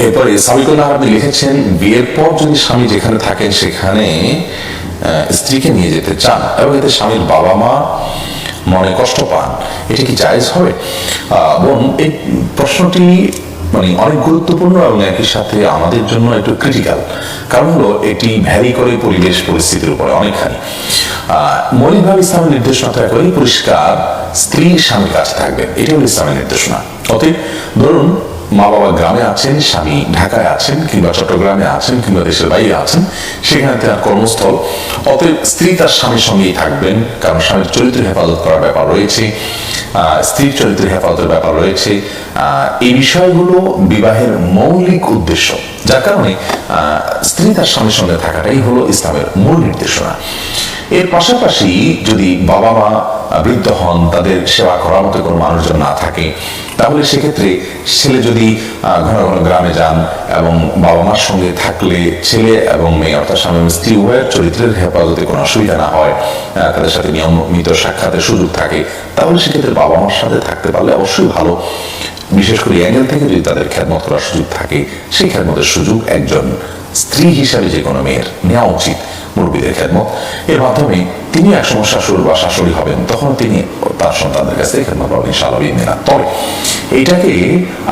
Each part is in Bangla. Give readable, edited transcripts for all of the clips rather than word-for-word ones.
এরপরে সাবিকুল্লাহ আপনি লিখেছেন, বিয়ের পর যদি স্বামী যেখানে থাকেন সেখানে স্ত্রীকে নিয়ে যেতে চান এবং এতে স্বামীর বাবা মা মনে কষ্ট পান, এটা কি জায়েজ হবে? বোন, এই প্রশ্নটি মানে অনেক গুরুত্বপূর্ণ এবং একই সাথে আমাদের জন্য একটু ক্রিটিক্যাল। কারণ হলো এটি ভ্যারি করে পরিবেশ পরিস্থিতির উপরে অনেকখানি। মৌলিকভাবে ইসলামের নির্দেশনাটা একেবারেই পরিষ্কার, স্ত্রী স্বামীর কাছে থাকবেন, এটা হলো ইসলামের নির্দেশনা। অতএব ধরুন মা বাবা গ্রামে আছেন, স্বামী ঢাকায় আছেন কিংবা চট্টগ্রামে আছেন কিংবা দেশের বাইরে আছেন, সেখানে তার কর্মস্থল। অতএব স্ত্রী তার স্বামীর সঙ্গেই থাকবেন, কারণ স্বামীর চরিত্রের হেফাজত করার ব্যাপার রয়েছে, স্ত্রীর চরিত্রের হেফাজতের ব্যাপার রয়েছে। এই বিষয়গুলো বিবাহের মৌলিক উদ্দেশ্য, যার কারণে স্ত্রী তার স্বামীর সঙ্গে থাকাটাই হলো ইসলামের মূল নির্দেশনা। এর পাশাপাশি যদি বাবা মা বৃদ্ধ হন, তাদের সেবা করার মতো কোনো মানুষজন না থাকে, তাহলে সেক্ষেত্রে ছেলে যদি ঘন ঘন গ্রামে যান এবং বাবা মার সঙ্গে থাকলে ছেলে এবং মেয়ে অর্থাৎ স্বামী এবং স্ত্রী উভয়ের চরিত্রের হেফাজতে কোনো অসুবিধা না হয়, তাদের সাথে নিয়মিত সাক্ষাতের সুযোগ থাকে, তাহলে সেক্ষেত্রে বাবা মার সাথে থাকতে পারলে অবশ্যই ভালো। বিশেষ করে অ্যাঙ্গেল থেকে যদি তাদের খেদমত করার সুযোগ থাকে, সেই খেদমতের সুযোগ একজন স্ত্রী হিসাবে যে কোনো মেয়ের নেওয়া উচিত। মুরব্বীদের খেদমত, এর মাধ্যমে তিনি একসময় শাশুড় বা শাশুড়ি হবেন, তখন তিনি তার সন্তানদের কাছ থেকে খেদমত পাবেন ইনশাআল্লাহ বিদিনিল্লাহ। তবে এইটাকে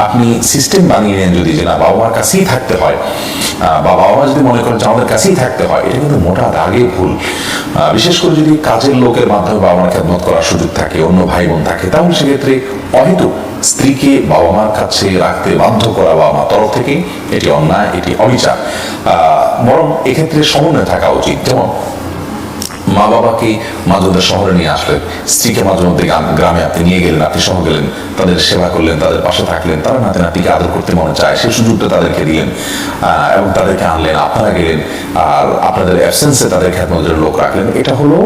আপনি সিস্টেম বানিয়ে নেন যদি, যে না বাবা মার কাছেই থাকতে হয়, বা বাবা মা যদি মনে করেন যে আমাদের কাছেই থাকতে হয়, এটা কিন্তু মোটা দাগে ভুল। বিশেষ করে যদি কাজের লোকের মাধ্যমে বাবা মার খেদমত করার সুযোগ থাকে, অন্য ভাই বোন থাকে, তাহলে সেক্ষেত্রে অহেতুক স্ত্রীকে বাবা মার কাছে রাখতে বাধ্য করা বাবা মার তরফ থেকে এটি অন্যায়, এটি অবিচার। বরং এক্ষেত্রে সমন্বয় থাকা উচিত। যেমন মা বাবাকে মাঝে মধ্যে শহরে নিয়ে আসলেন, স্ত্রীকে মাঝে মধ্যে গ্রামে আপনি নিয়ে গেলেন, আপনি সহ গেলেন, তাদের সেবা করলেন, তাদের পাশে থাকলেন, তারা নাতি নাতিকে আদর করতে মনে চায়, সেই সুযোগটা তাদেরকে দিলেন এবং তাদেরকে আনলেন, আপনারা গেলেন, আর আপনাদের অ্যাবসেন্সে তাদের খেদমতের লোক রাখলেন। এটা হলো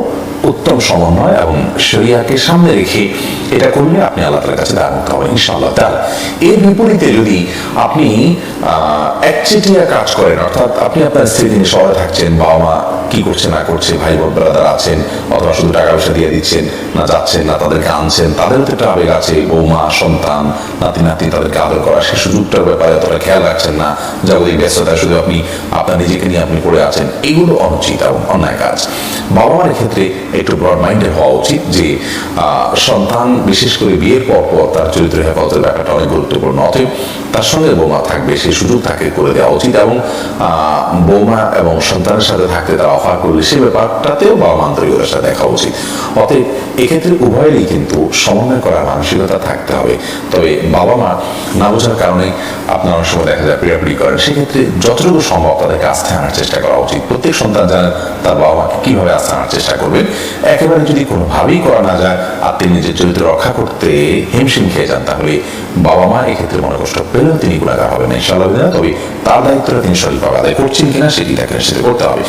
উত্তম সমন্বয় এবং শরিয়াকে সামনে রেখে এটা করলে আপনি আল্লাহ তাআলার কাছে দায়মুক্ত হবেন ইনশাআল্লাহ তাআলা। এর বিপরীতে যদি আপনি একচেটিয়া কাজ করেন, অর্থাৎ আপনি আপনার স্ত্রী তিনি শহরে থাকছেন, বাবা মা কি করছে না করছে, ভাই বোন ব্রাদার আছেন, অথবা শুধু টাকা পয়সা দিয়ে দিচ্ছেন, না যাচ্ছেন না তাদেরকে আনছেন, তাদেরও তো একটা আবেগ আছে, বৌমা সন্তান নাতি নাতি তাদেরকে আদর করা, সেই সুযোগটার ব্যাপারে অতটা খেয়াল রাখছেন না, যাবতীয় ব্যস্ততায় শুধু আপনি আপনার নিজেকে নিয়ে আপনি পড়ে আছেন, এগুলো অনুচিত এবং অন্যায় কাজ। বাবা মার ক্ষেত্রে একটু ব্রড মাইন্ডেড হওয়া উচিত যে সন্তান বিশেষ করে বিয়ের পর পর তার চরিত্রের হেফাজতের ব্যাপারটা অনেক গুরুত্বপূর্ণ। অতএব তার সঙ্গে বৌমা থাকবে, সেই সুযোগ তাকে করে দেওয়া উচিত এবং বৌমা এবং সন্তানের সাথে থাকতে তারা অফার করলে সে ব্যাপারটাতেও বাবা মা আন্তরিকতার সাথে দেখা উচিত। অতএব এক্ষেত্রে উভয়েরই কিন্তু সমন্বয় করার মানসিকতা থাকতে হবে। তবে বাবা মা না বোঝার কারণে আপনার অনেক সময় দেখা যায় পিড়াপিড়ি করেন, সেক্ষেত্রে যতটুকু সম্ভব তাদেরকে আস্থায় আনার চেষ্টা করা উচিত। প্রত্যেক সন্তান জানেন তার বাবা মাকে কিভাবে আস্থায় আনার চেষ্টা করবেন। একেবারে যদি কোনোভাবেই করা না যায় আর তিনি নিজের চরিত্র রক্ষা করতে হিমশিম খেয়ে যান, তাহলে বাবা মা এক্ষেত্রে মনে কষ্ট পেলেও তিনি গুণাগার হবেন ইনশাআল্লাহ। তবে তার দায়িত্বটা তিনি সঠিকভাবে আদায় করছেন কিনা সেটি তাকে নিশ্চিত করতে হবে।